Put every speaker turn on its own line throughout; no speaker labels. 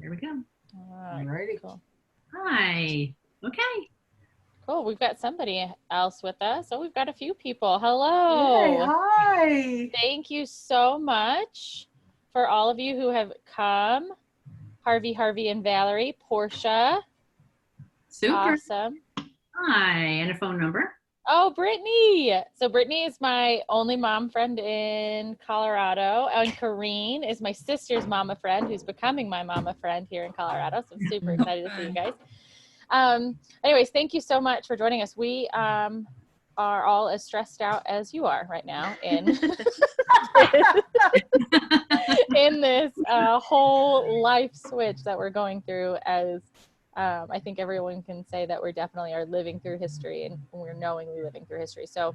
There we go.
All right,
Alrighty.
cool.
Hi. Okay.
Cool. We've got somebody else with us. Oh, we've got a few people.
Yay,
Hello.
hi.
Thank you so much for all of you who have come. Harvey, and Valerie, Portia.
Super.
Awesome.
Hi. And a phone number.
Oh, Brittany. So Brittany is my only mom friend in Colorado. And Corrine is my sister's mama friend who's becoming my mama friend here in Colorado. So I'm super excited to see you guys. Anyways, thank you so much for joining us. We are all as stressed out as you are right now in in this whole life switch that we're going through. As I think everyone can say that we're definitely are living through history, and we're knowingly living through history. So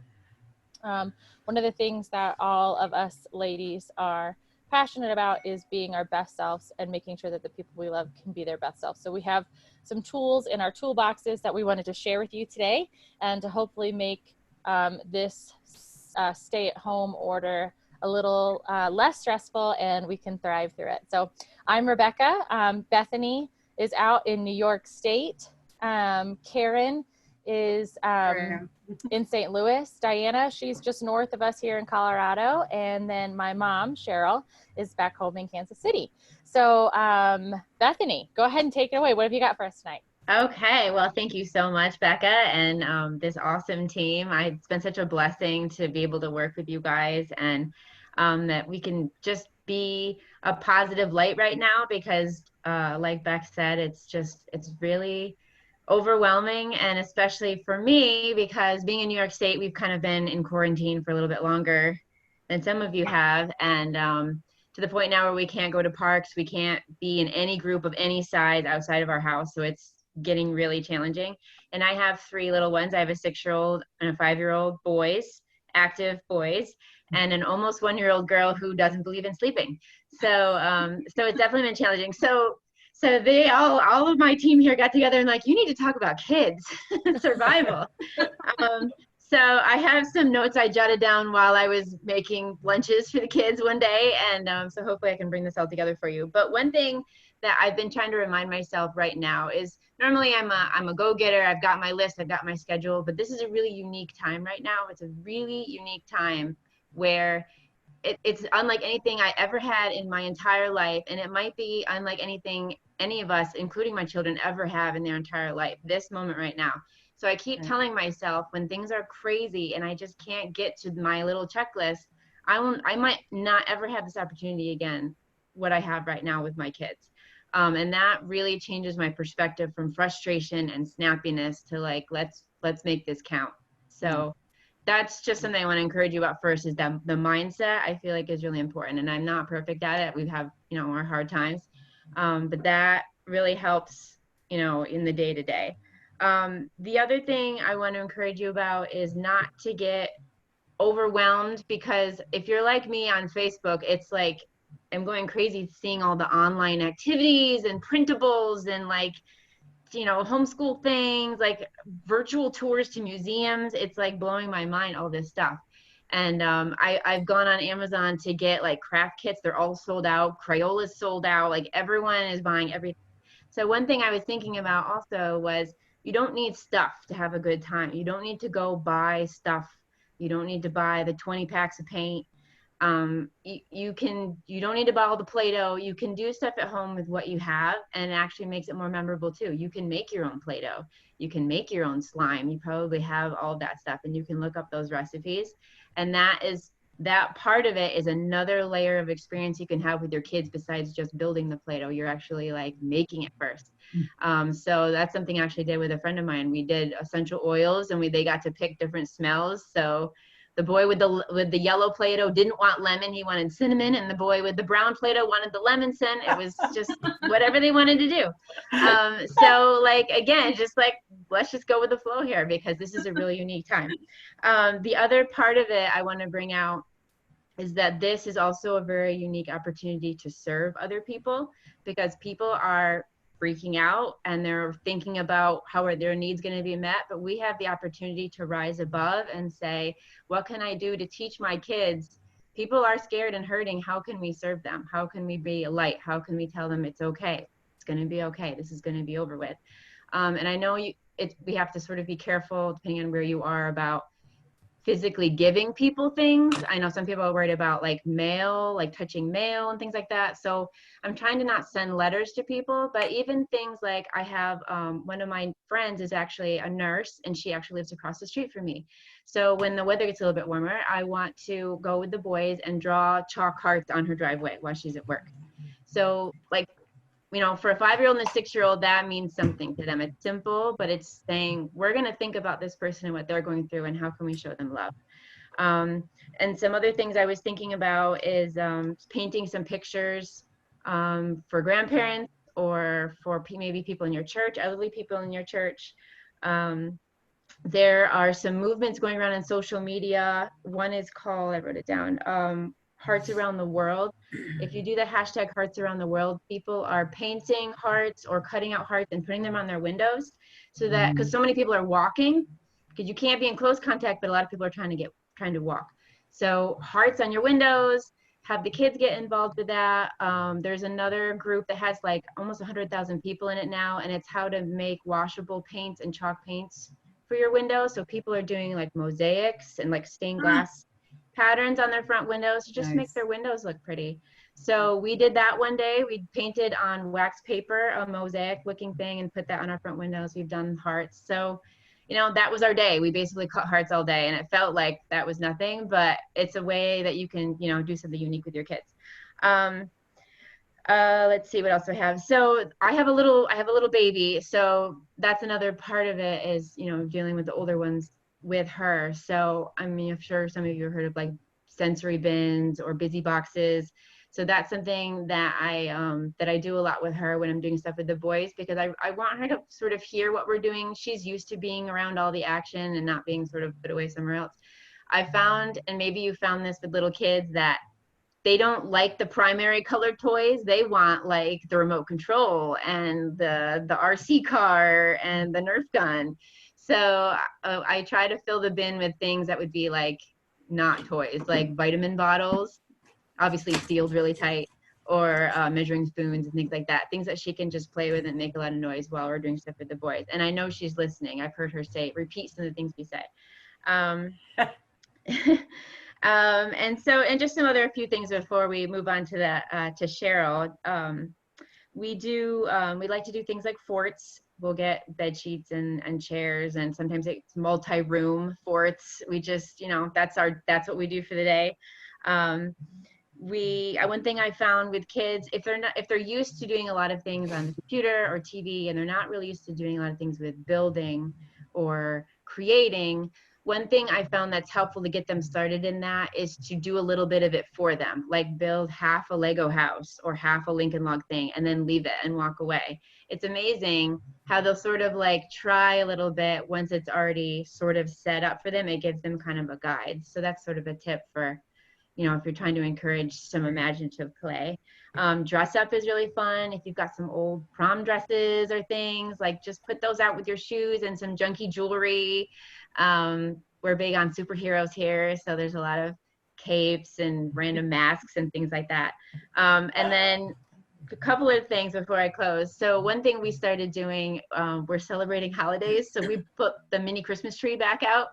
one of the things that all of us ladies are passionate about is being our best selves and making sure that the people we love can be their best selves. So we have some tools in our toolboxes that we wanted to share with you today, and to hopefully make this stay-at-home order a little less stressful, and we can thrive through it. So I'm Rebecca. Bethany is out in New York State. Karen is in St. Louis. Diana, she's just north of us here in Colorado. And then my mom, Cheryl, is back home in Kansas City. So Bethany, go ahead and take it away. What have you got for us tonight?
Okay, well, thank you so much, Becca, and this awesome team. It's been such a blessing to be able to work with you guys, and that we can just be a positive light right now because, like Beck said, it's really overwhelming, and especially for me because being in New York State, we've kind of been in quarantine for a little bit longer than some of you have, and to the point now where we can't go to parks, we can't be in any group of any size outside of our house, so it's getting really challenging. And I have 3 little ones. I have a 6-year-old and a 5-year-old boys, active boys, and an almost 1-year-old girl who doesn't believe in sleeping. So so it's definitely been challenging. So they all of my team here got together and like, you need to talk about kids survival. So I have some notes I jotted down while I was making lunches for the kids one day, and so hopefully I can bring this all together for you. But one thing that I've been trying to remind myself right now is normally I'm a go-getter. I've got my list, I've got my schedule, but this is a really unique time right now. It's a really unique time where it's unlike anything I ever had in my entire life, and it might be unlike anything any of us, including my children, ever have in their entire life, this moment right now. So I keep telling myself when things are crazy and I just can't get to my little checklist, I might not ever have this opportunity again, what I have right now with my kids. And that really changes my perspective from frustration and snappiness to like, let's make this count. So that's just something I want to encourage you about first, is that the mindset I feel like is really important. And I'm not perfect at it. We've have, our hard times. But that really helps, in the day to day. The other thing I want to encourage you about is not to get overwhelmed, because if you're like me on Facebook, it's like I'm going crazy seeing all the online activities and printables and like, homeschool things, like virtual tours to museums. It's like blowing my mind, all this stuff. And I've gone on Amazon to get like craft kits. They're all sold out. Crayola's sold out. Like everyone is buying everything. So one thing I was thinking about also was you don't need stuff to have a good time. You don't need to go buy stuff. You don't need to buy the 20 packs of paint. You don't need to buy all the Play-Doh. You can do stuff at home with what you have, and it actually makes it more memorable too. You can make your own Play-Doh. You can make your own slime. You probably have all of that stuff, and you can look up those recipes. And that part of it is another layer of experience you can have with your kids besides just building the Play-Doh. You're actually like making it first. So that's something I actually did with a friend of mine. We did essential oils, and they got to pick different smells. So the boy with the yellow Play-Doh didn't want lemon, he wanted cinnamon, and the boy with the brown Play-Doh wanted the lemon scent. It was just whatever they wanted to do. So like, again, just like, let's just go with the flow here because this is a really unique time. The other part of it I want to bring out is that this is also a very unique opportunity to serve other people, because people are freaking out and they're thinking about how are their needs going to be met. But we have the opportunity to rise above and say, what can I do to teach my kids? People are scared and hurting. How can we serve them? How can we be a light? How can we tell them it's okay? It's going to be okay. This is going to be over with. And I know we have to sort of be careful, depending on where you are, about physically giving people things. I know some people are worried about like mail, like touching mail and things like that. So I'm trying to not send letters to people, but even things like I have one of my friends is actually a nurse, and she actually lives across the street from me. So when the weather gets a little bit warmer, I want to go with the boys and draw chalk hearts on her driveway while she's at work. So like, you know, for a 5-year-old and a 6-year-old, that means something to them. It's simple, but it's saying, we're going to think about this person and what they're going through, and how can we show them love. And some other things I was thinking about is painting some pictures for grandparents, or for maybe people in your church, elderly people in your church. There are some movements going around on social media. One is called, I wrote it down, Hearts Around the World. If you do the hashtag Hearts Around the World, people are painting hearts or cutting out hearts and putting them on their windows, so that, because so many people are walking, because you can't be in close contact, but a lot of people are trying to walk. So hearts on your windows, have the kids get involved with that. There's another group that has like almost 100,000 people in it now, and it's how to make washable paints and chalk paints for your windows. So people are doing like mosaics and like stained glass patterns on their front windows to just make their windows look pretty. So we did that one day. We painted on wax paper a mosaic looking thing and put that on our front windows. We've done hearts. So, you know, that was our day. We basically cut hearts all day, and it felt like that was nothing, but it's a way that you can, you know, do something unique with your kids. Let's see what else I have. So I have a little baby. So that's another part of it, is, you know, dealing with the older ones with her. So I mean, I'm sure some of you have heard of like sensory bins or busy boxes. So that's something that I do a lot with her when I'm doing stuff with the boys, because I want her to sort of hear what we're doing. She's used to being around all the action and not being sort of put away somewhere else. I found, and maybe you found this with little kids, that they don't like the primary colored toys. They want like the remote control and the RC car and the Nerf gun. So I try to fill the bin with things that would be like not toys, like vitamin bottles, obviously sealed really tight, or measuring spoons and things like that. Things that she can just play with and make a lot of noise while we're doing stuff with the boys. And I know she's listening. I've heard her repeat some of the things we say. And just some other few things before we move on to to Cheryl. We like to do things like forts. We'll get bed sheets and chairs, and sometimes it's multi-room forts. We just, you know, that's what we do for the day. One thing I found with kids, if they're used to doing a lot of things on the computer or TV, and they're not really used to doing a lot of things with building or creating, one thing I found that's helpful to get them started in that is to do a little bit of it for them, like build half a Lego house or half a Lincoln Log thing, and then leave it and walk away. It's amazing how they'll sort of like try a little bit once it's already sort of set up for them. It gives them kind of a guide. So that's sort of a tip for, you know, if you're trying to encourage some imaginative play. Dress up is really fun. If you've got some old prom dresses or things, like just put those out with your shoes and some junky jewelry. We're big on superheroes here, so there's a lot of capes and random masks and things like that. And then a couple of things before I close. So one thing we started doing, we're celebrating holidays, so we put the mini Christmas tree back out,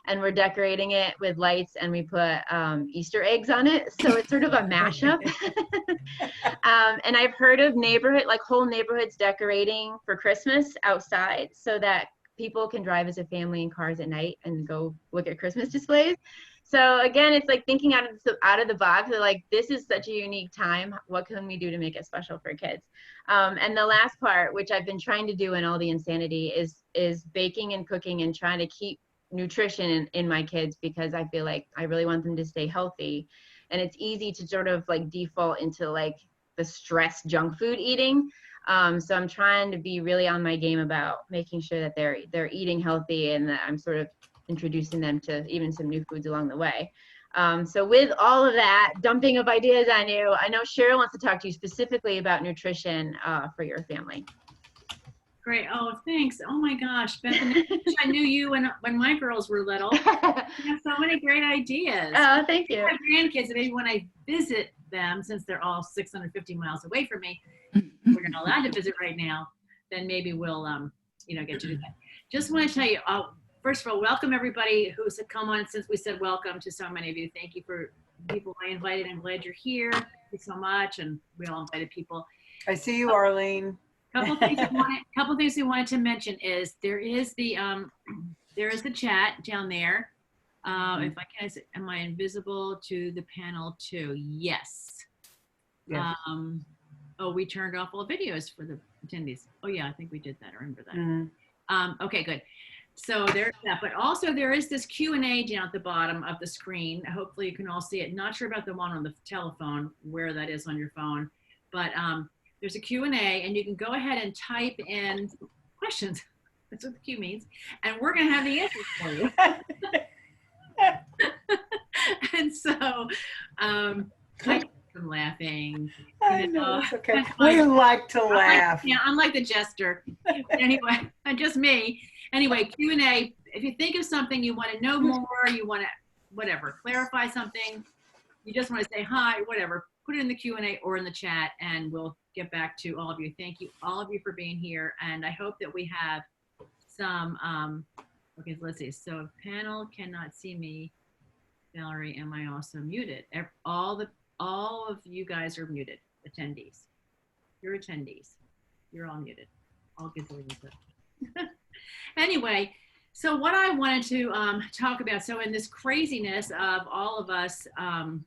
and we're decorating it with lights, and we put Easter eggs on it. So it's sort of a mashup. And I've heard of whole neighborhoods decorating for Christmas outside, so that people can drive as a family in cars at night and go look at Christmas displays. So again, it's like thinking out of the box. They're like, this is such a unique time. What can we do to make it special for kids? And the last part, which I've been trying to do in all the insanity, is baking and cooking and trying to keep nutrition in my kids, because I feel like I really want them to stay healthy. And it's easy to sort of like default into like the stress junk food eating. So I'm trying to be really on my game about making sure that they're eating healthy, and that I'm sort of introducing them to even some new foods along the way. So with all of that dumping of ideas on you, I know Cheryl wants to talk to you specifically about nutrition for your family.
Great. Oh, thanks. Oh my gosh, Bethany, I wish I knew you when my girls were little. You have so many great ideas.
Oh, thank you.
My grandkids, maybe when I visit them, since they're all 650 miles away from me, we're not allowed to visit right now, then maybe we'll, get to do that. Just want to tell you, first of all, welcome everybody who's come on since we said welcome to so many of you. Thank you for people I invited. I'm glad you're here. Thank you so much. And we all invited people.
I see you, Arlene.
Couple things we wanted to mention is there is the chat down there. If I can, am I invisible to the panel too? Yes.
Yes.
Oh, we turned off all videos for the attendees. Oh yeah, I think we did that. I remember that.
Mm.
Okay, good. So there's that, but also there is this Q&A down at the bottom of the screen. Hopefully you can all see it. Not sure about the one on the telephone, where that is on your phone, but there's a Q&A and you can go ahead and type in questions. That's what the Q means. And we're gonna have the answers for you. And so, I'm laughing.
I know, it's okay. We like to laugh.
I'm like the jester. Anyway, just me. Anyway, Q&A, if you think of something you want to know more, you want to, whatever, clarify something, you just want to say hi, whatever, put it in the Q&A or in the chat and we'll get back to all of you. Thank you, all of you, for being here. And I hope that we have some, okay, let's see. So if panel cannot see me, Valerie, am I also muted? All of you guys are muted, attendees. You're attendees. You're all muted. All gazillions of. Anyway, so what I wanted to talk about, so in this craziness of all of us, let's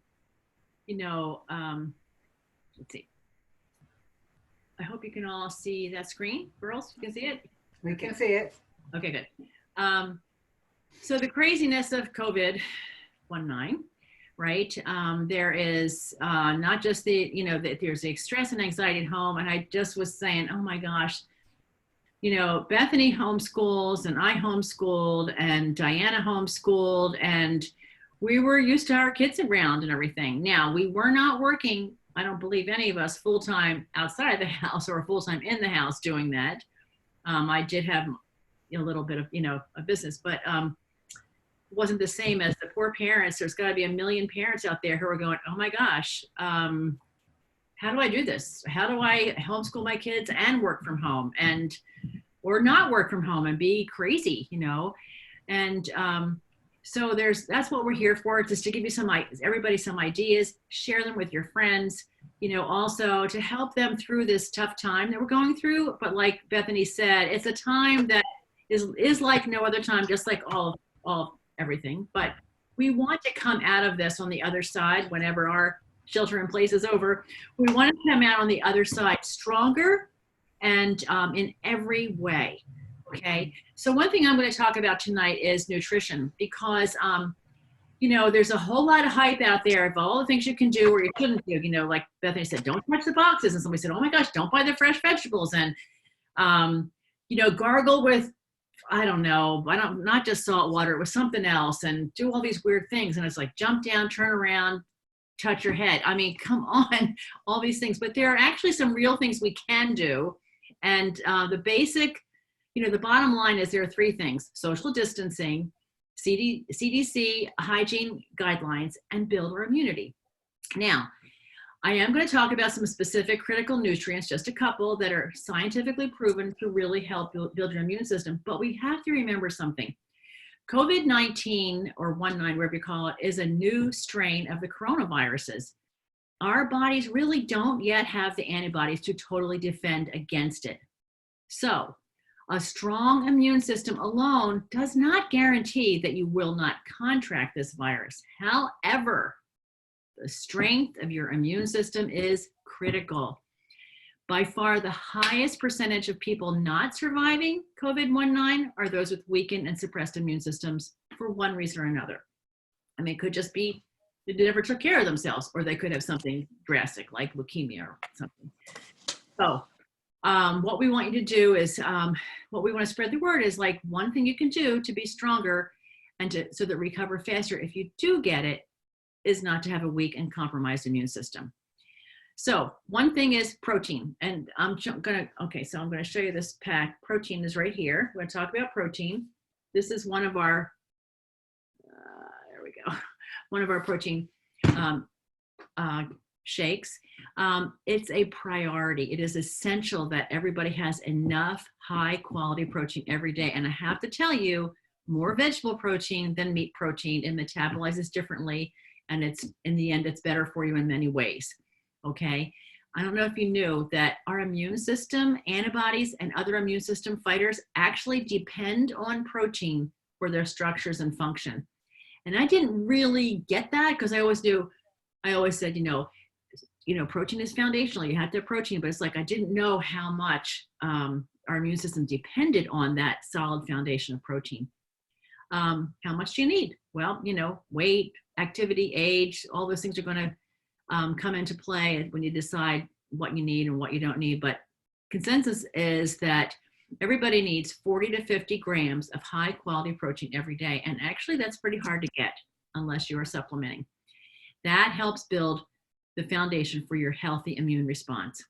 see. I hope you can all see that screen. Girls, you can see it?
We can see it.
Okay, good. So the craziness of COVID-19, right? There is not just there's the stress and anxiety at home. And I just was saying, oh my gosh, Bethany homeschools and I homeschooled and Diana homeschooled, and we were used to our kids around and everything. Now, we were not working, I don't believe any of us, full-time outside the house or full-time in the house doing that. I did have a little bit of, a business, but wasn't the same as the poor parents. There's got to be a million parents out there who are going, oh my gosh, how do I do this? How do I homeschool my kids and work from home or not work from home and be crazy, And so that's what we're here for, just to give you everybody some ideas, share them with your friends, also to help them through this tough time that we're going through. But like Bethany said, it's a time that is like no other time, just like all everything. But we want to come out of this on the other side whenever our shelter in place is over. We want to come out on the other side stronger and in every way. Okay. So one thing I'm going to talk about tonight is nutrition, because, there's a whole lot of hype out there of all the things you can do or you couldn't do, like Bethany said, don't touch the boxes. And somebody said, oh my gosh, don't buy the fresh vegetables. And, gargle with, I don't know, not just salt water, it was something else, and do all these weird things. And it's like, jump down, turn around, touch your head. I mean, come on, all these things. But there are actually some real things we can do. And the basic, the bottom line is there are three things: social distancing, CDC hygiene guidelines, and build our immunity. Now, I am going to talk about some specific critical nutrients, just a couple that are scientifically proven to really help build your immune system. But we have to remember something. COVID-19, or 19, whatever you call it, is a new strain of the coronaviruses. Our bodies really don't yet have the antibodies to totally defend against it. So a strong immune system alone does not guarantee that you will not contract this virus. However, the strength of your immune system is critical. By far, the highest percentage of people not surviving COVID-19 are those with weakened and suppressed immune systems for one reason or another. I mean, it could just be they never took care of themselves, or they could have something drastic like leukemia or something. So what we want you to do is, what we want to spread the word is, like, one thing you can do to be stronger and so that recover faster if you do get it is not to have a weak and compromised immune system. So one thing is protein, and I'm going to show you this pack. Protein is right here. We're going to talk about protein. This is one of our, there we go, one of our protein shakes. It's a priority. It is essential that everybody has enough high quality protein every day. And I have to tell you, more vegetable protein than meat protein. It metabolizes differently. And it's, in the end, it's better for you in many ways. Okay. I don't know if you knew that our immune system, antibodies, and other immune system fighters actually depend on protein for their structures and function. And I didn't really get that because I always said, protein is foundational. You have to have protein, but it's like I didn't know how much our immune system depended on that solid foundation of protein. How much do you need? Well, weight, activity, age, all those things are going to come into play when you decide what you need and what you don't need. But consensus is that everybody needs 40 to 50 grams of high quality protein every day. And actually that's pretty hard to get unless you are supplementing. That helps build the foundation for your healthy immune response.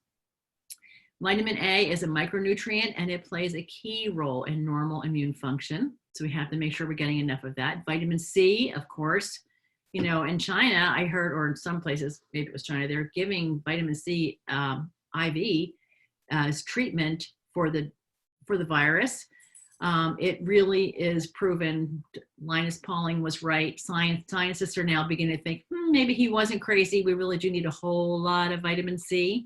Vitamin A is a micronutrient and it plays a key role in normal immune function. So we have to make sure we're getting enough of that. Vitamin C, of course, in China, I heard, or in some places, maybe it was China, they're giving vitamin C IV as treatment for the virus. It really is proven. Linus Pauling was right. Scientists are now beginning to think, maybe he wasn't crazy. We really do need a whole lot of vitamin C.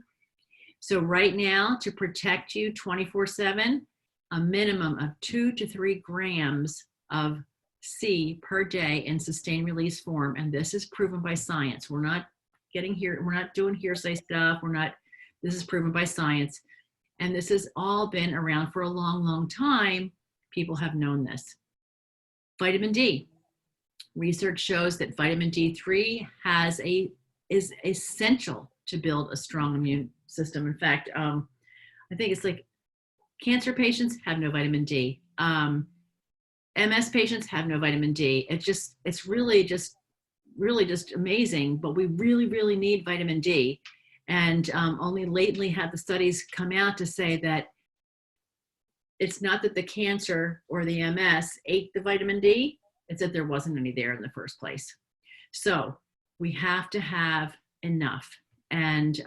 So right now, to protect you 24/7, a minimum of 2 to 3 grams of C per day in sustained release form. And this is proven by science. We're not doing hearsay stuff. This is proven by science. And this has all been around for a long, long time. People have known this. Vitamin D. Research shows that vitamin D3 is essential to build a strong immune system. In fact, I think it's like cancer patients have no vitamin D. MS patients have no vitamin D. It's really just amazing, but we really, really need vitamin D. And only lately have the studies come out to say that it's not that the cancer or the MS ate the vitamin D, it's that there wasn't any there in the first place. So we have to have enough. And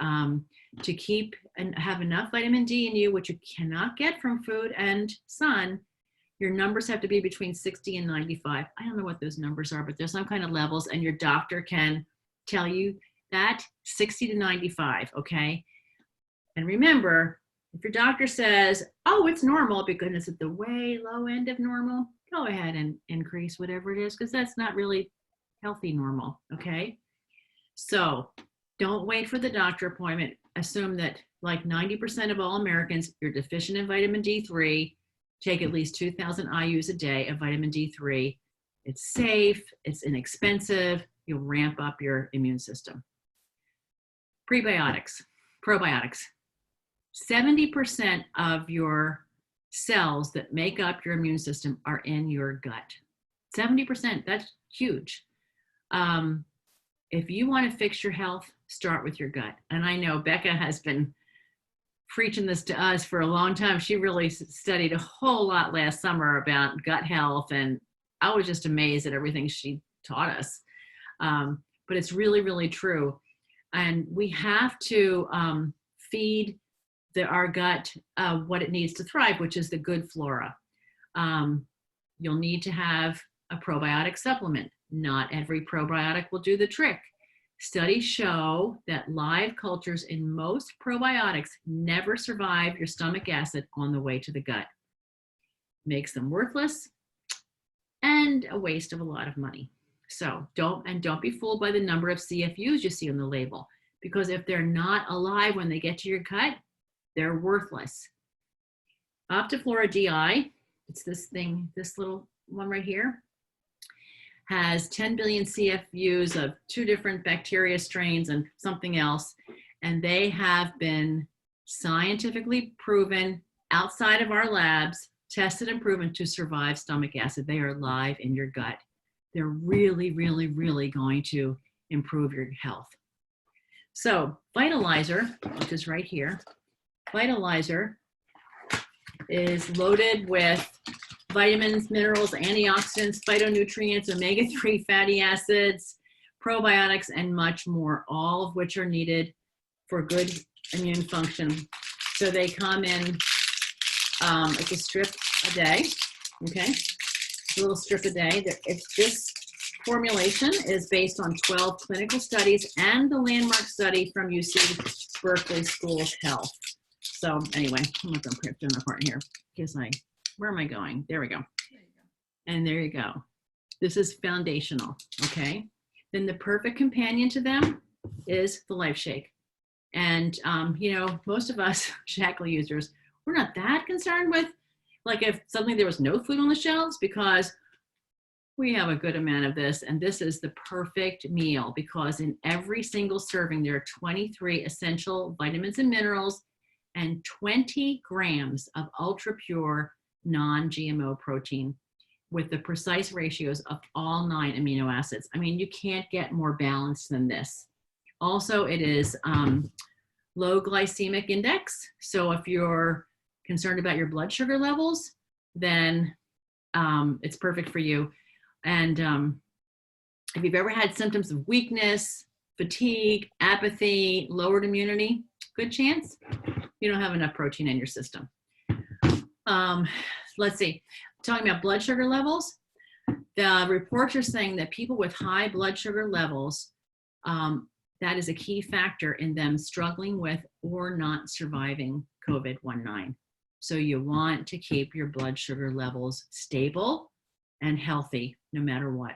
to keep and have enough vitamin D in you, which you cannot get from food and sun, your numbers have to be between 60 and 95. I don't know what those numbers are, but there's some kind of levels, and your doctor can tell you that 60 to 95, okay? And remember, if your doctor says, oh, it's normal because it's at the way low end of normal, go ahead and increase whatever it is, because that's not really healthy normal, okay? So don't wait for the doctor appointment. Assume that like 90% of all Americans, you're deficient in vitamin D3. Take at least 2,000 IUs a day of vitamin D3. It's safe, it's inexpensive, you'll ramp up your immune system. Prebiotics, probiotics. 70% of your cells that make up your immune system are in your gut. 70%, that's huge. If you want to fix your health, start with your gut. And I know Becca has been preaching this to us for a long time. She really studied a whole lot last summer about gut health, and I was just amazed at everything she taught us. But it's really, really true. And we have to feed our gut what it needs to thrive, which is the good flora. You'll need to have a probiotic supplement. Not every probiotic will do the trick. Studies show that live cultures in most probiotics never survive your stomach acid on the way to the gut. Makes them worthless and a waste of a lot of money. So don't be fooled by the number of CFUs you see on the label, because if they're not alive when they get to your gut, they're worthless. Optiflora DI, it's this little one right here, has 10 billion CFUs of 2 different bacteria strains and something else. And they have been scientifically proven outside of our labs, tested and proven to survive stomach acid. They are live in your gut. They're really, really, really going to improve your health. So Vitalizer, which is right here, Vitalizer is loaded with vitamins, minerals, antioxidants, phytonutrients, omega-3 fatty acids, probiotics, and much more, all of which are needed for good immune function. So they come in, it's a strip a day, okay? A little strip a day. This formulation is based on 12 clinical studies and the landmark study from UC Berkeley School of Health. So anyway, I'm not going to put my part in here because where am I going? There we go. And there you go. This is foundational, okay? Then the perfect companion to them is the Life Shake. And, you know, most of us Shaklee users, we're not that concerned with, like, if suddenly there was no food on the shelves, because we have a good amount of this. And this is the perfect meal because in every single serving, there are 23 essential vitamins and minerals and 20 grams of ultra pure non-GMO protein with the precise ratios of all 9 amino acids. I mean, you can't get more balanced than this. Also, it is low glycemic index. So if you're concerned about your blood sugar levels, then it's perfect for you. And if you've ever had symptoms of weakness, fatigue, apathy, lowered immunity, good chance you don't have enough protein in your system. Let's see, talking about blood sugar levels, the reports are saying that people with high blood sugar levels, that is a key factor in them struggling with or not surviving COVID-19. So you want to keep your blood sugar levels stable and healthy no matter what.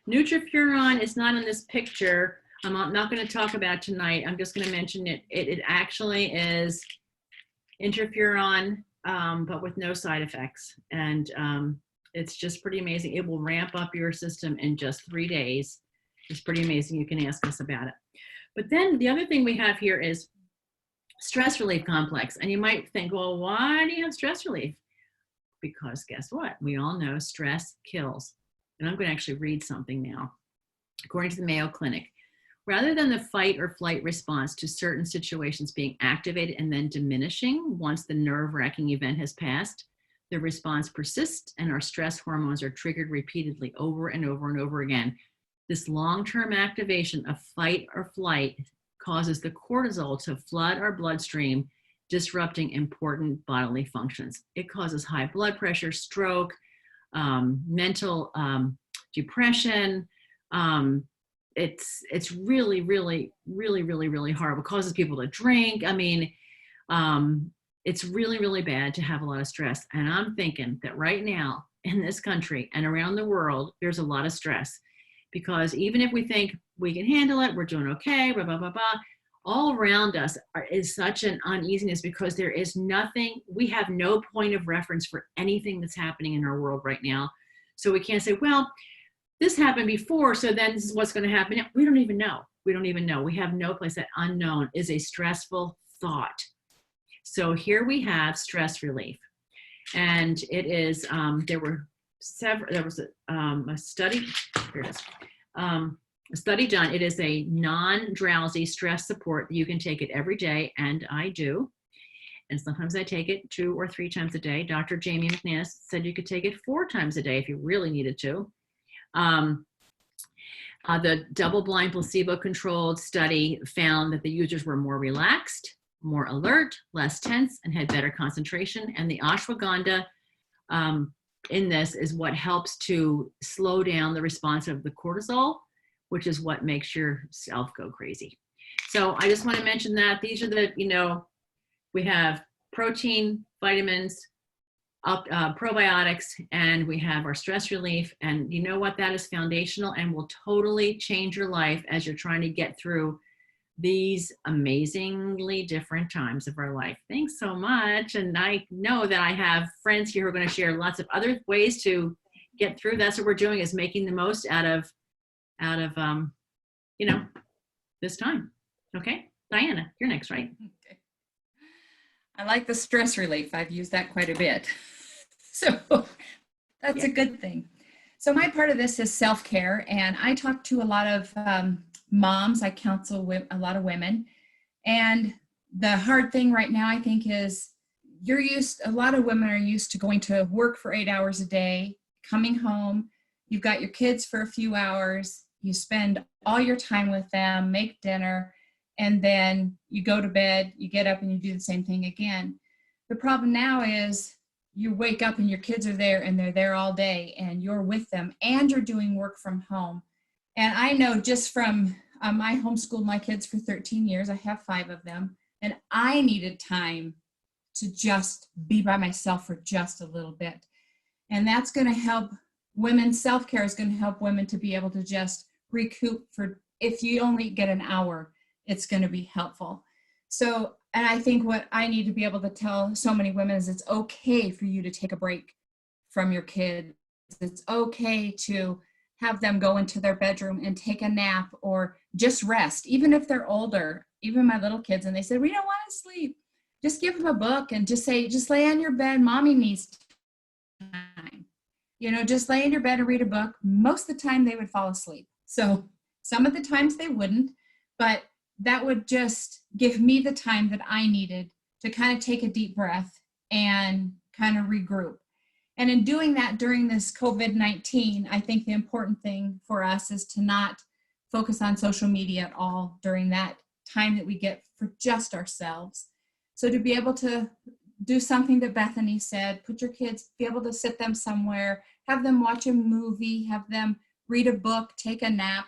Nutrifuron is not in this picture. I'm not going to talk about it tonight. I'm just going to mention it. It actually is interferon, but with no side effects. And it's just pretty amazing. It will ramp up your system in just 3 days. It's pretty amazing. You can ask us about it. But then the other thing we have here is stress relief complex. And you might think, well, why do you have stress relief? Because guess what? We all know stress kills. And I'm going to actually read something now. According to the Mayo Clinic, rather than the fight or flight response to certain situations being activated and then diminishing once the nerve-wracking event has passed, the response persists and our stress hormones are triggered repeatedly over and over and over again. This long-term activation of fight or flight causes the cortisol to flood our bloodstream, disrupting important bodily functions. It causes high blood pressure, stroke, mental depression. It's really, really, really, really, really horrible. It causes people to drink. I mean, it's really, really bad to have a lot of stress. And I'm thinking that right now in this country and around the world, there's a lot of stress because even if we think we can handle it, we're doing okay, blah, blah, blah, blah, all around us is such an uneasiness because there is nothing, we have no point of reference for anything that's happening in our world right now. So we can't say, well, this happened before, so then this is what's going to happen. We don't even know. We don't even know. We have no place. That unknown is a stressful thought. So here we have stress relief. And it is, there was a study, here it is, a study done. It is a non-drowsy stress support that you can take it every day, and I do. And sometimes I take it 2 or 3 times a day. Dr. Jamie McNass said you could take it 4 times a day if you really needed to. The double-blind placebo-controlled study found that the users were more relaxed, more alert, less tense, and had better concentration. And the ashwagandha in this is what helps to slow down the response of the cortisol, which is what makes yourself go crazy. So I just want to mention that these are the, we have protein, vitamins, probiotics, and we have our stress relief. And you know what? That is foundational and will totally change your life as you're trying to get through these amazingly different times of our life. Thanks so much. And I know that I have friends here who are going to share lots of other ways to get through. That's what we're doing, is making the most out of this time. Okay, Diana, you're next, right?
Okay. I like the stress relief. I've used that quite a bit. So that's a good thing. So my part of this is self-care, and I talk to a lot of moms. I counsel a lot of women, and the hard thing right now, I think, is a lot of women are used to going to work for 8 hours a day, coming home, you've got your kids for a few hours, you spend all your time with them, make dinner, and then you go to bed, you get up and you do the same thing again. The problem now is you wake up and your kids are there and they're there all day and you're with them and you're doing work from home. And I know just from I homeschooled my kids for 13 years. I have 5 of them. And I needed time to just be by myself for just a little bit. And that's going to help women. Self-care is going to help women to be able to just recoup for, if you only get an hour, it's going to be helpful. So, and I think what I need to be able to tell so many women is it's okay for you to take a break from your kids. It's okay to have them go into their bedroom and take a nap or just rest, even if they're older, even my little kids, and they said, we don't want to sleep. Just give them a book and just say, just lay on your bed. Mommy needs time. You know, just lay in your bed and read a book. Most of the time they would fall asleep. So some of the times they wouldn't, but that would just give me the time that I needed to kind of take a deep breath and kind of regroup. And in doing that during this COVID-19, I think the important thing for us is to not focus on social media at all during that time that we get for just ourselves. So to be able to do something that Bethany said, put your kids, be able to sit them somewhere, have them watch a movie, have them read a book, take a nap,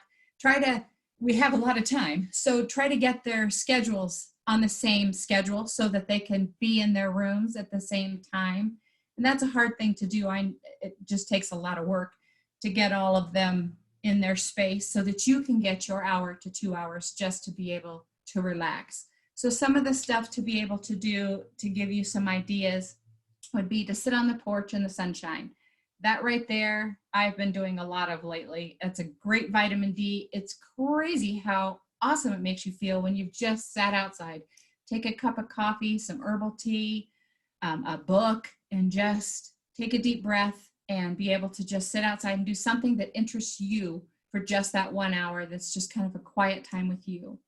we have a lot of time. So try to get their schedules on the same schedule so that they can be in their rooms at the same time. And that's a hard thing to do. It just takes a lot of work to get all of them in their space so that you can get your hour to 2 hours just to be able to relax. So some of the stuff to be able to do to give you some ideas would be to sit on the porch in the sunshine. That right there, I've been doing a lot of lately. It's a great vitamin D. It's crazy how awesome it makes you feel when you've just sat outside. Take a cup of coffee, some herbal tea, a book, and just take a deep breath and be able to just sit outside and do something that interests you for just that 1 hour. That's just kind of a quiet time with you.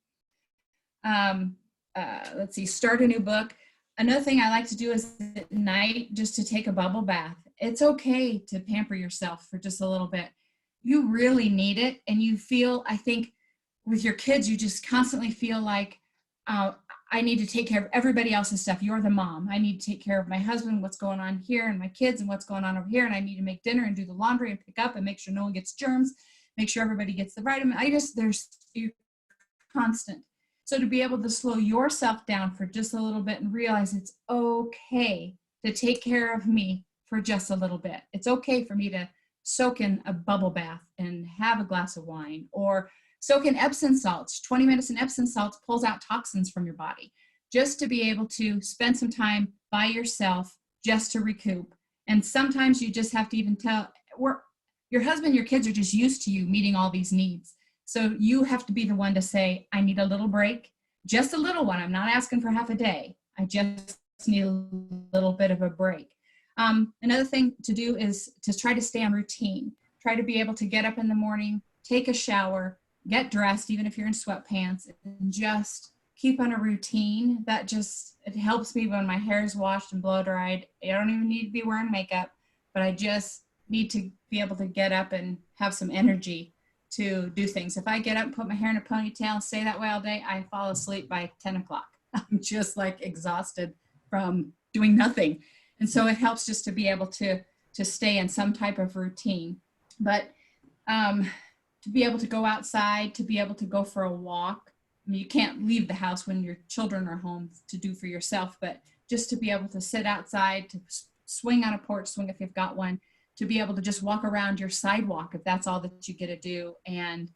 Let's see, start a new book. Another thing I like to do is at night just to take a bubble bath. It's okay to pamper yourself for just a little bit. You really need it. And you feel, I think with your kids, you just constantly feel like, I need to take care of everybody else's stuff. You're the mom. I need to take care of my husband, what's going on here, and my kids and what's going on over here. And I need to make dinner and do the laundry and pick up and make sure no one gets germs, make sure everybody gets the vitamin. You're constant. So to be able to slow yourself down for just a little bit and realize it's okay to take care of me for just a little bit. It's okay for me to soak in a bubble bath and have a glass of wine, or soak in Epsom salts. 20 minutes in Epsom salts pulls out toxins from your body. Just to be able to spend some time by yourself just to recoup. And sometimes you just have to even tell, your husband, your kids are just used to you meeting all these needs. So you have to be the one to say, I need a little break, just a little one. I'm not asking for half a day. I just need a little bit of a break. Another thing to do is to try to stay on routine. Try to be able to get up in the morning, take a shower, get dressed, even if you're in sweatpants, and just keep on a routine. That just, it helps me when my hair is washed and blow dried. I don't even need to be wearing makeup, but I just need to be able to get up and have some energy to do things. If I get up and put my hair in a ponytail and stay that way all day, I fall asleep by 10 o'clock. I'm just like exhausted from doing nothing. And so it helps just to be able to stay in some type of routine. But to be able to go outside, to be able to go for a walk. I mean, you can't leave the house when your children are home to do for yourself, but just to be able to sit outside, to swing on a porch swing if you've got one, to be able to just walk around your sidewalk if that's all that you get to do, and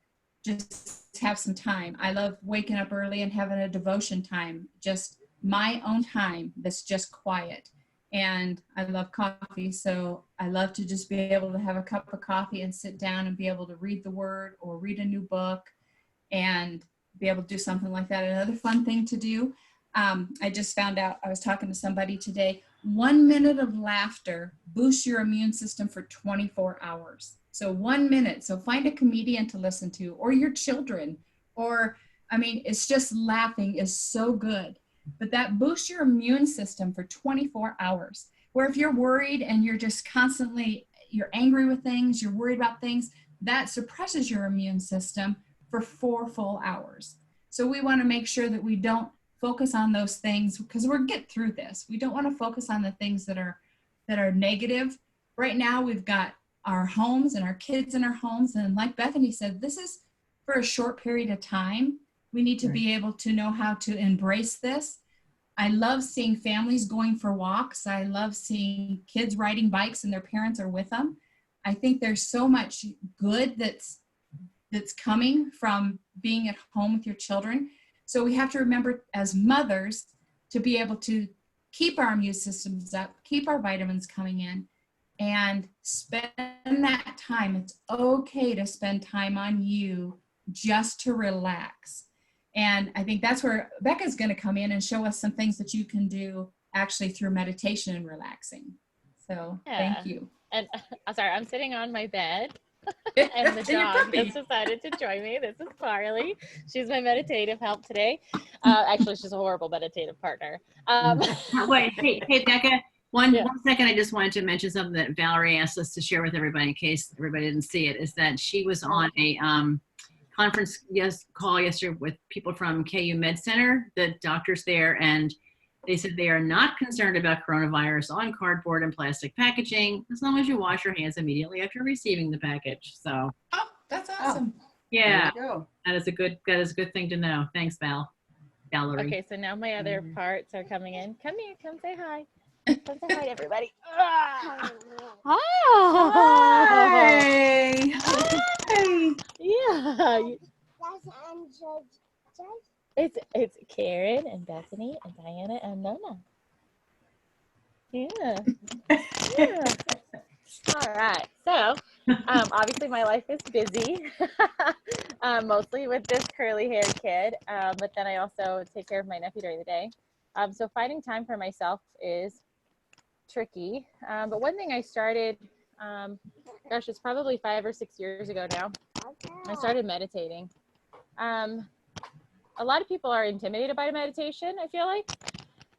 just have some time. I love waking up early and having a devotion time, just my own time that's just quiet. And I love coffee, so I love to just be able to have a cup of coffee and sit down and be able to read the word or read a new book and be able to do something like that. Another fun thing to do, I just found out, I was talking to somebody today, 1 minute of laughter boosts your immune system for 24 hours. So 1 minute. So find a comedian to listen to, or your children, or, I mean, it's just laughing is so good. But that boosts your immune system for 24 hours. Where if you're worried and you're just constantly, you're angry with things, you're worried about things, that suppresses your immune system for 4 full hours. So we want to make sure that we don't focus on those things, because we'll get through this. We don't want to focus on the things that are negative. Right now we've got our homes and our kids in our homes, and like Bethany said, this is for a short period of time. We need to be able to know how to embrace this. I love seeing families going for walks. I love seeing kids riding bikes and their parents are with them. I think there's so much good that's coming from being at home with your children. So we have to remember as mothers to be able to keep our immune systems up, keep our vitamins coming in, and spend that time. It's okay to spend time on you just to relax. And I think that's where Becca's going to come in and show us some things that you can do actually through meditation and relaxing. So thank you.
And I'm sorry, I'm sitting on my bed and the dog has decided to join me. This is Carly. She's my meditative help today. Actually, she's a horrible meditative partner.
Wait, hey, Becca, one second. I just wanted to mention something that Valerie asked us to share with everybody in case everybody didn't see it, is that she was on a conference call yesterday with people from KU Med Center, the doctors there, and they said they are not concerned about coronavirus on cardboard and plastic packaging as long as you wash your hands immediately after receiving the package. So,
oh, that's awesome.
Yeah,
There you go.
that is a good thing to know. Thanks, Valerie.
Okay, so now my other parts are coming in. Come here, come say hi. Come say hi to everybody. Oh,
Hey. Hey.
yeah. It's Karen and Bethany and Diana and Nona. Yeah. Yeah. All right. So, obviously my life is busy, mostly with this curly haired kid. But then I also take care of my nephew during the day. So finding time for myself is tricky. But one thing I started, gosh, it's probably 5 or 6 years ago now. I started meditating. A lot of people are intimidated by meditation, I feel like.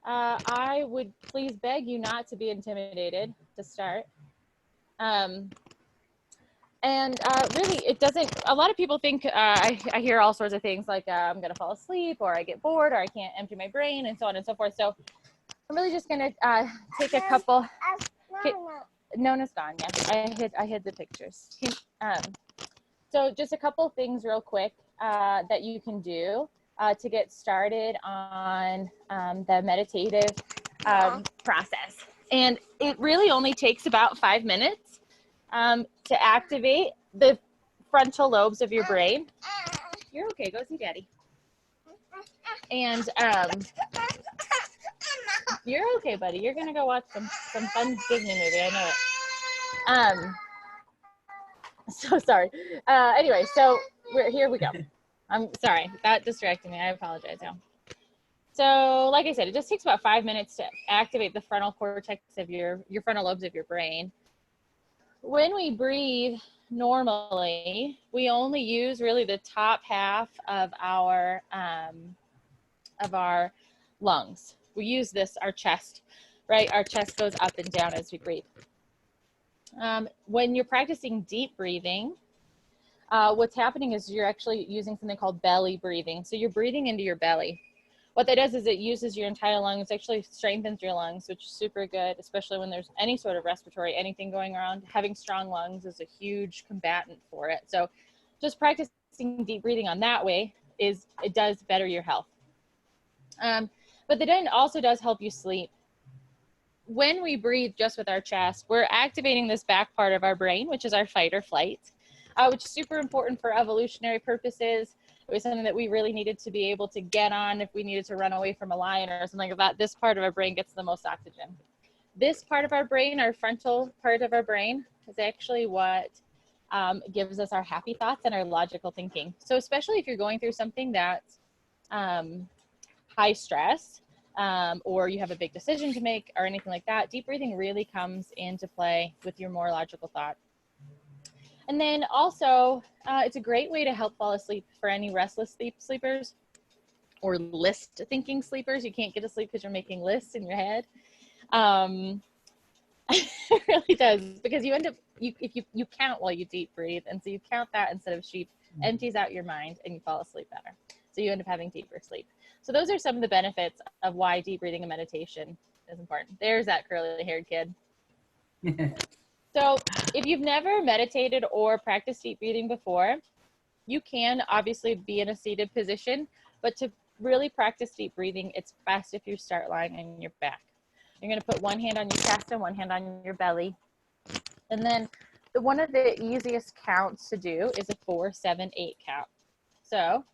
I would please beg you not to be intimidated to start. Really, it doesn't, a lot of people think, I hear all sorts of things like I'm going to fall asleep, or I get bored, or I can't empty my brain, and so on and so forth. So I'm really just going to take a couple. Nona's gone, yeah. I hid the pictures. So just a couple things real quick that you can do to get started on the meditative process. And it really only takes about 5 minutes to activate the frontal lobes of your brain. You're okay, go see Daddy. And you're okay, buddy. You're gonna go watch some fun Disney movie, I know it. So sorry. Anyway, so here we go. I'm sorry, that distracted me. I apologize now. So like I said, it just takes about 5 minutes to activate the frontal cortex of your frontal lobes of your brain. When we breathe normally, we only use really the top half of our lungs. We use our chest, right? Our chest goes up and down as we breathe. When you're practicing deep breathing, what's happening is you're actually using something called belly breathing. So you're breathing into your belly. What that does is it uses your entire lungs, actually strengthens your lungs, which is super good, especially when there's any sort of respiratory, anything going around. Having strong lungs is a huge combatant for it. So just practicing deep breathing on that way it does better your health. But it also does help you sleep. When we breathe just with our chest, we're activating this back part of our brain, which is our fight or flight, which is super important for evolutionary purposes. It was something that we really needed to be able to get on if we needed to run away from a lion or something like that. This part of our brain gets the most oxygen. This part of our brain, our frontal part of our brain, is actually what gives us our happy thoughts and our logical thinking. So especially if you're going through something that's high stress, or you have a big decision to make or anything like that, deep breathing really comes into play with your more logical thought. And then also, it's a great way to help fall asleep for any restless sleepers or list thinking sleepers. You can't get to sleep because you're making lists in your head. It really does, because you end up you count while you deep breathe, and so you count that instead of sheep, empties out your mind, and you fall asleep better. So you end up having deeper sleep. So those are some of the benefits of why deep breathing and meditation is important. There's that curly-haired kid. So if you've never meditated or practiced deep breathing before, you can obviously be in a seated position, but to really practice deep breathing, it's best if you start lying on your back. You're going to put one hand on your chest and one hand on your belly. And then one of the easiest counts to do is a 4, 7, 8 count. So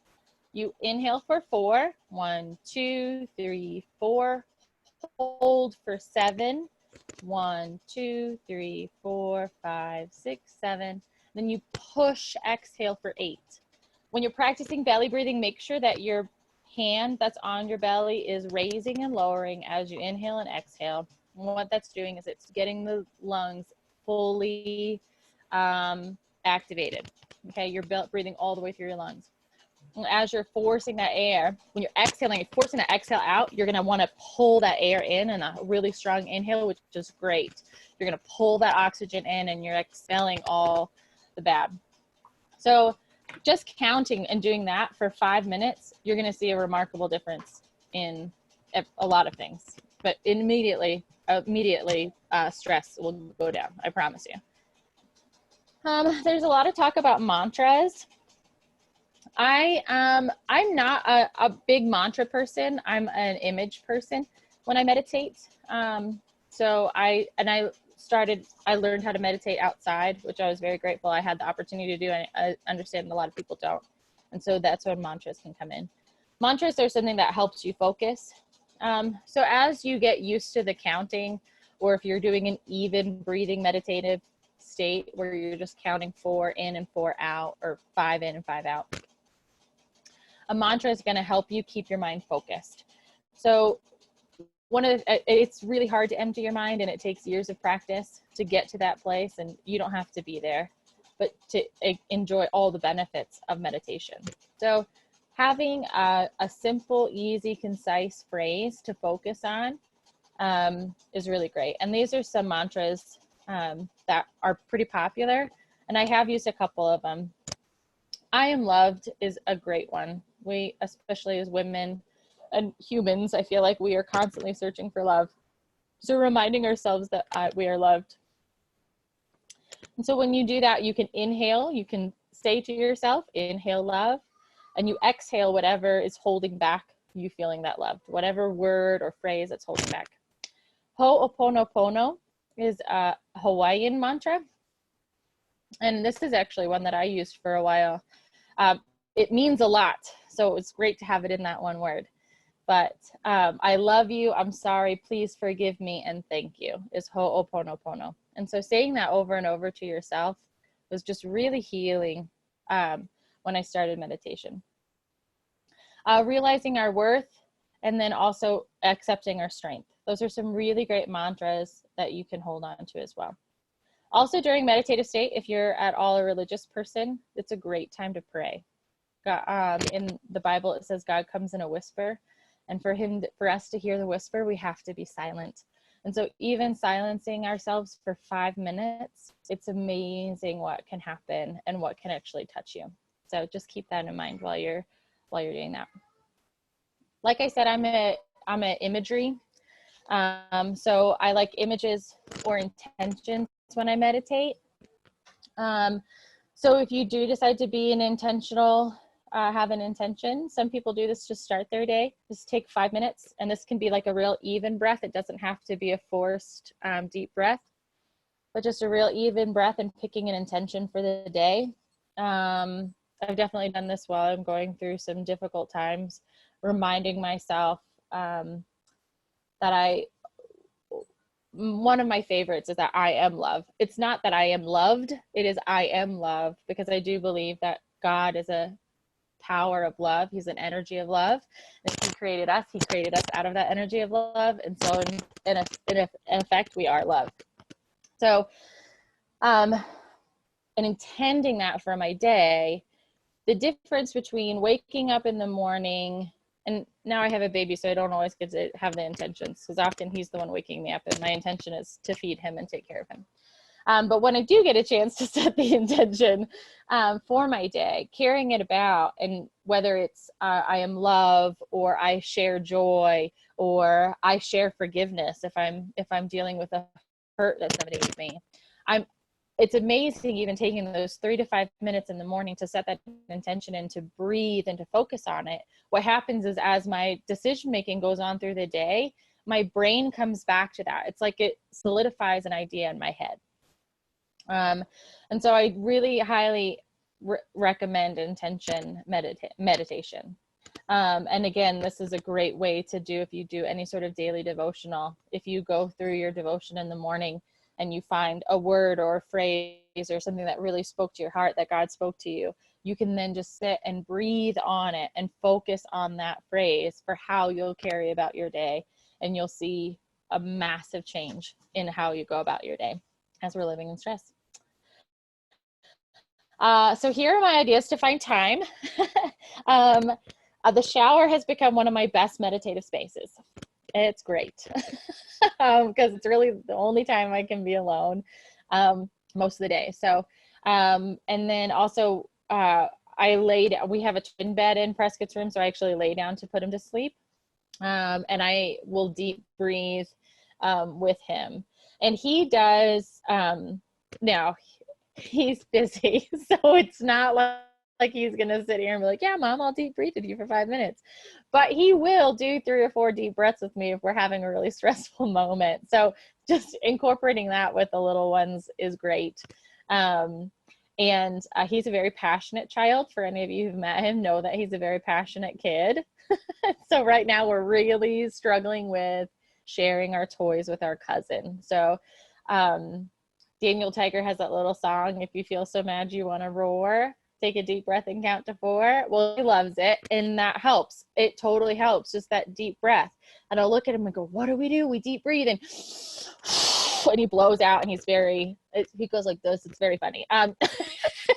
you inhale for 4, 1, 2, 3, 4. Hold for 7, 1, 2, 3, 4, 5, 6, 7. Then you push, exhale for 8. When you're practicing belly breathing, make sure that your hand that's on your belly is raising and lowering as you inhale and exhale. And what that's doing is it's getting the lungs fully activated. Okay, you're breathing all the way through your lungs. And as you're forcing that air, when you're exhaling, you're forcing that exhale out, you're going to want to pull that air in a really strong inhale, which is great. You're going to pull that oxygen in and you're expelling all the bad. So just counting and doing that for 5 minutes, you're going to see a remarkable difference in a lot of things. But immediately, stress will go down. I promise you. There's a lot of talk about mantras. I'm not a big mantra person. I'm an image person when I meditate. So I learned how to meditate outside, which I was very grateful I had the opportunity to do. And I understand a lot of people don't. And so that's when mantras can come in. Mantras are something that helps you focus. So as you get used to the counting, or if you're doing an even breathing meditative state where you're just counting 4 in and 4 out, or 5 in and 5 out, a mantra is going to help you keep your mind focused. So it's really hard to empty your mind, and it takes years of practice to get to that place, and you don't have to be there, but to enjoy all the benefits of meditation. So having a simple, easy, concise phrase to focus on is really great. And these are some mantras that are pretty popular, and I have used a couple of them. I am loved is a great one. We, especially as women and humans, I feel like we are constantly searching for love. So reminding ourselves that we are loved. And so when you do that, you can inhale, you can say to yourself, inhale love, and you exhale whatever is holding back you feeling that loved, whatever word or phrase that's holding back. Ho'oponopono is a Hawaiian mantra. And this is actually one that I used for a while. It means a lot, so it's great to have it in that one word. But I love you, I'm sorry, please forgive me, and thank you is ho'oponopono. And so saying that over and over to yourself was just really healing when I started meditation. Realizing our worth, and then also accepting our strength. Those are some really great mantras that you can hold on to as well. Also during meditative state, if you're at all a religious person, it's a great time to pray. God, in the Bible, it says God comes in a whisper, and for us to hear the whisper, we have to be silent. And so even silencing ourselves for 5 minutes, it's amazing what can happen and what can actually touch you. So just keep that in mind while you're doing that. Like I said, I'm a imagery. So I like images or intentions when I meditate. So if you do decide to be an intentional, have an intention, some people do this to start their day. Just take 5 minutes, and this can be like a real even breath. It doesn't have to be a forced deep breath, but just a real even breath and picking an intention for the day. I've definitely done this while I'm going through some difficult times, reminding myself that one of my favorites is that I am love. It's not that I am loved, it is I am loved, because I do believe that God is a power of love. He's an energy of love. And he created us out of that energy of love. And so in effect, we are love. So, and intending that for my day, the difference between waking up in the morning, and now I have a baby, so I don't always get to have the intentions, because often he's the one waking me up, and my intention is to feed him and take care of him. But when I do get a chance to set the intention for my day, carrying it about, and whether it's I am love, or I share joy, or I share forgiveness if I'm dealing with a hurt that somebody gave me, it's amazing even taking those 3 to 5 minutes in the morning to set that intention and to breathe and to focus on it. What happens is, as my decision making goes on through the day, my brain comes back to that. It's like it solidifies an idea in my head. And so I really highly recommend intention meditation. And again, this is a great way to do if you do any sort of daily devotional. If you go through your devotion in the morning and you find a word or a phrase or something that really spoke to your heart, that God spoke to you, you can then just sit and breathe on it and focus on that phrase for how you'll carry about your day. And you'll see a massive change in how you go about your day as we're living in stress. So here are my ideas to find time. The shower has become one of my best meditative spaces. It's great because it's really the only time I can be alone most of the day. So, and then also we have a twin bed in Prescott's room, so I actually lay down to put him to sleep. And I will deep breathe with him. And he does, now he's busy, so it's not like he's gonna sit here and be like, yeah, Mom, I'll deep breathe with you for 5 minutes. But he will do 3 or 4 deep breaths with me if we're having a really stressful moment. So just incorporating that with the little ones is great. And he's a very passionate child. For any of you who've met him, know that he's a very passionate kid. So right now we're really struggling with sharing our toys with our cousin. So Daniel Tiger has that little song, if you feel so mad you want to roar, take a deep breath and count to 4. Well, he loves it, and that helps. It totally helps, just that deep breath. And I'll look at him and go, what do? We deep breathe, and he blows out, and he goes like this. It's very funny.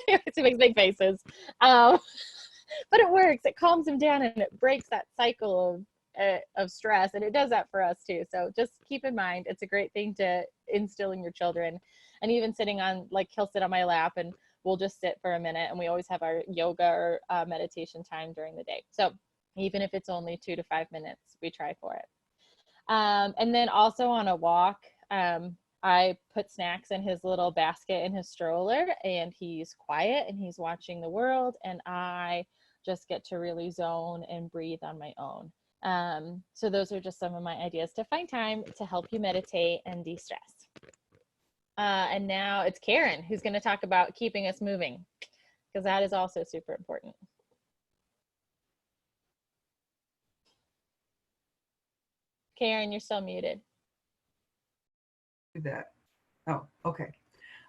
He makes big faces. But it works. It calms him down, and it breaks that cycle of stress, and it does that for us too. So just keep in mind, it's a great thing to instill in your children. And even sitting on, like, he'll sit on my lap and we'll just sit for a minute, and we always have our yoga or meditation time during the day. So even if it's only 2 to 5 minutes, we try for it. And then also on a walk, I put snacks in his little basket in his stroller, and he's quiet and he's watching the world, and I just get to really zone and breathe on my own. So those are just some of my ideas to find time to help you meditate and de-stress. And now it's Karen who's going to talk about keeping us moving, because that is also super important. Karen, you're still muted.
Do that. Oh, okay.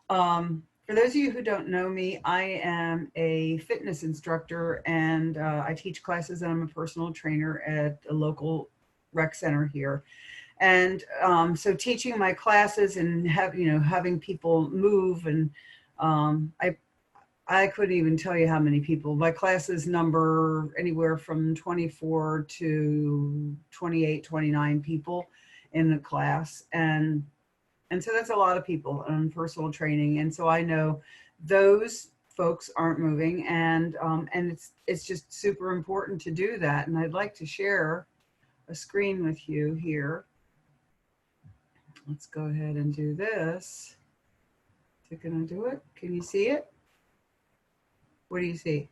For those of you who don't know me, I am a fitness instructor, and I teach classes, and I'm a personal trainer at a local rec center here. And so teaching my classes and having people move, and I couldn't even tell you how many people. My classes number anywhere from 24 to 28, 29 people in the class. And so that's a lot of people on personal training. And so I know those folks aren't moving, and it's just super important to do that. And I'd like to share a screen with you here. Let's go ahead and do this. Is it gonna do it? Can you see it? What do you see?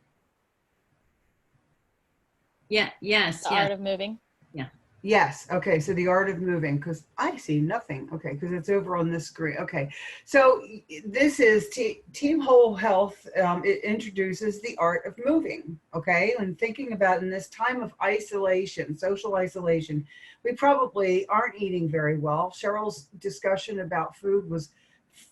Yeah, yes,
The
yes.
art of moving.
Yes. Okay. So the art of moving, because I see nothing. Okay. Because it's over on this screen. Okay. So this is Team Whole Health. It introduces the art of moving. Okay. And thinking about in this time of isolation, social isolation, we probably aren't eating very well. Cheryl's discussion about food was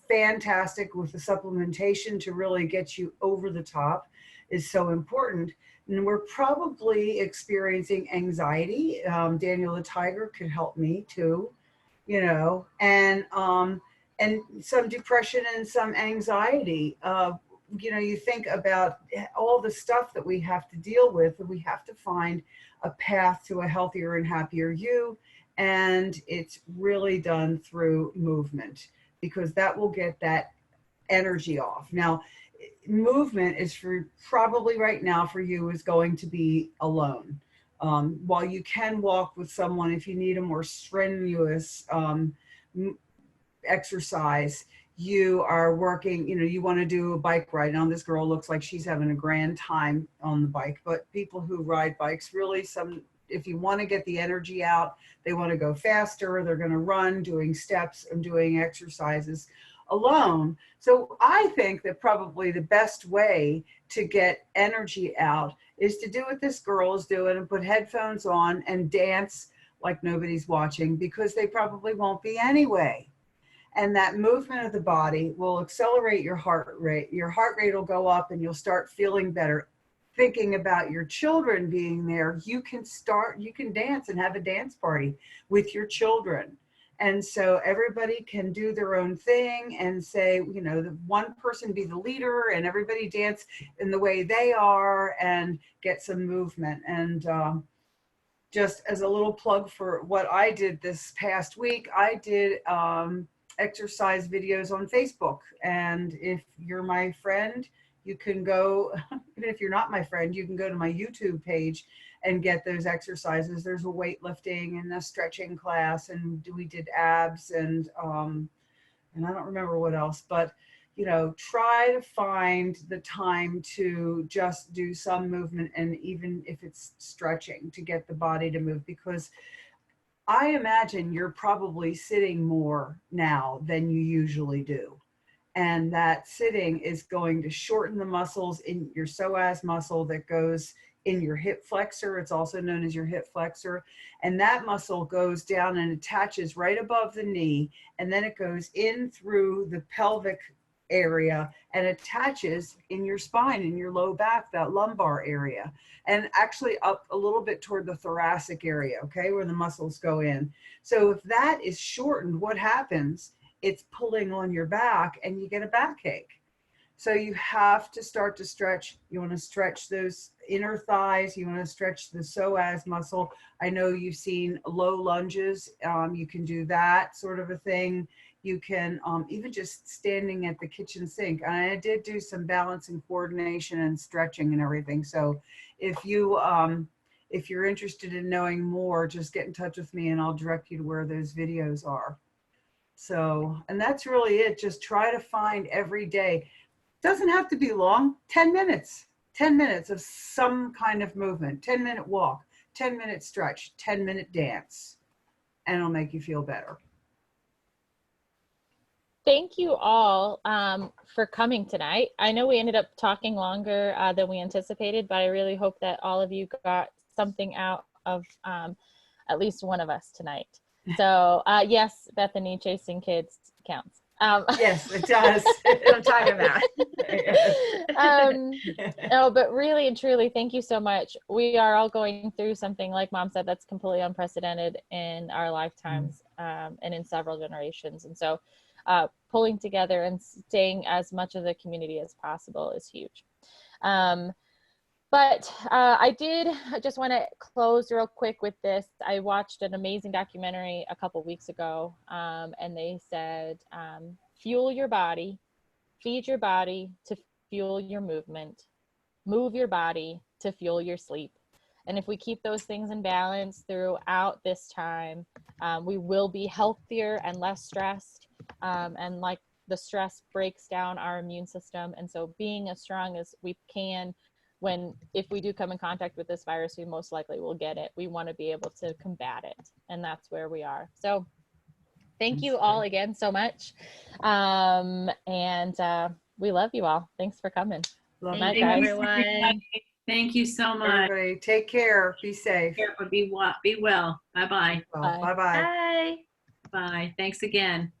fantastic, with the supplementation to really get you over the top is so important. And we're probably experiencing anxiety. Daniel the Tiger could help me too, and some depression and some anxiety. You think about all the stuff that we have to deal with, and we have to find a path to a healthier and happier you. And it's really done through movement, because that will get that energy off. Now, movement is for probably right now for you is going to be alone. While you can walk with someone, if you need a more strenuous exercise, you are working, you want to do a bike ride. Now this girl looks like she's having a grand time on the bike, but people who ride bikes really if you want to get the energy out, they want to go faster, they're going to run, doing steps and doing exercises alone. So I think that probably the best way to get energy out is to do what this girl is doing and put headphones on and dance like nobody's watching, because they probably won't be anyway. And that movement of the body will accelerate your heart rate. Your heart rate will go up and you'll start feeling better. Thinking about your children being there, you can dance and have a dance party with your children. And so everybody can do their own thing and say, the one person be the leader and everybody dance in the way they are and get some movement. And just as a little plug for what I did this past week, I did exercise videos on Facebook. And if you're my friend, you can go, even if you're not my friend, you can go to my YouTube page and get those exercises. There's a weightlifting and a stretching class, and we did abs and I don't remember what else, but try to find the time to just do some movement, and even if it's stretching, to get the body to move, because I imagine you're probably sitting more now than you usually do. And that sitting is going to shorten the muscles in your psoas muscle that goes in your hip flexor. It's also known as your hip flexor. And that muscle goes down and attaches right above the knee. And then it goes in through the pelvic area and attaches in your spine, in your low back, that lumbar area, and actually up a little bit toward the thoracic area, okay, where the muscles go in. So if that is shortened, what happens? It's pulling on your back and you get a backache. So you have to start to stretch. You want to stretch those inner thighs. You want to stretch the psoas muscle. I know you've seen low lunges. You can do that sort of a thing. You can even just standing at the kitchen sink. And I did do some balance and coordination and stretching and everything. So if you're interested in knowing more, just get in touch with me and I'll direct you to where those videos are. So, and that's really it. Just try to find every day. Doesn't have to be long, 10 minutes of some kind of movement, 10-minute walk, 10-minute stretch, 10-minute dance, and it'll make you feel better.
Thank you all for coming tonight. I know we ended up talking longer than we anticipated, but I really hope that all of you got something out of at least one of us tonight. So yes, Bethany, chasing kids counts.
Yes, it does.
What I'm talking about.
No, but really and truly, thank you so much. We are all going through something, like Mom said, that's completely unprecedented in our lifetimes and in several generations. And so pulling together and staying as much of the community as possible is huge. But I just want to close real quick with this. I watched an amazing documentary a couple weeks ago, and they said, fuel your body, feed your body to fuel your movement, move your body to fuel your sleep. And if we keep those things in balance throughout this time, we will be healthier and less stressed. And like the stress breaks down our immune system. And so being as strong as we can, if we do come in contact with this virus, we most likely will get it. We want to be able to combat it. And that's where we are. So thank you all again so much. And we love you all. Thanks for coming.
Love
Night,
you,
guys.
Everyone.
Thank you so much.
everybody. Take care. Be safe.
Be well. Bye-bye.
Bye-bye.
Bye.
Bye. Thanks again.